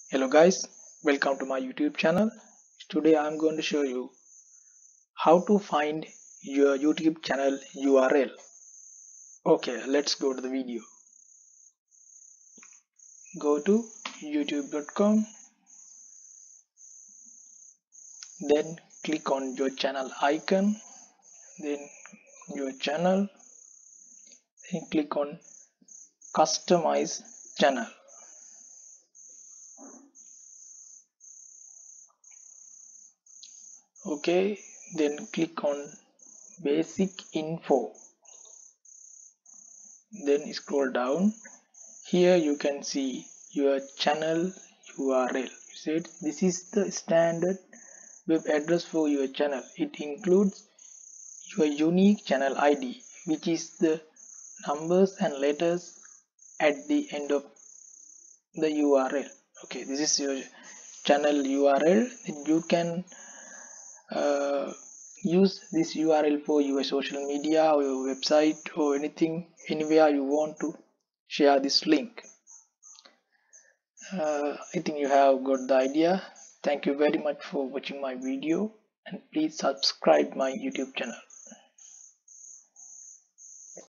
Hello guys, welcome to my YouTube channel. Today I am going to show you how to find your YouTube channel URL. Okay, let's go to the video. Go to youtube.com, then click on your channel icon, then your channel, then click on customize channel. Okay, then click on basic info, then scroll down. Here you can see your channel URL. Said this is the standard web address for your channel. It includes your unique channel ID, which is the numbers and letters at the end of the URL. Okay, this is your channel URL. You can uh, use this URL for your social media or your website or anything, anywhere you want to share this link. I think you have got the idea. Thank you very much for watching my video, and please subscribe my YouTube channel.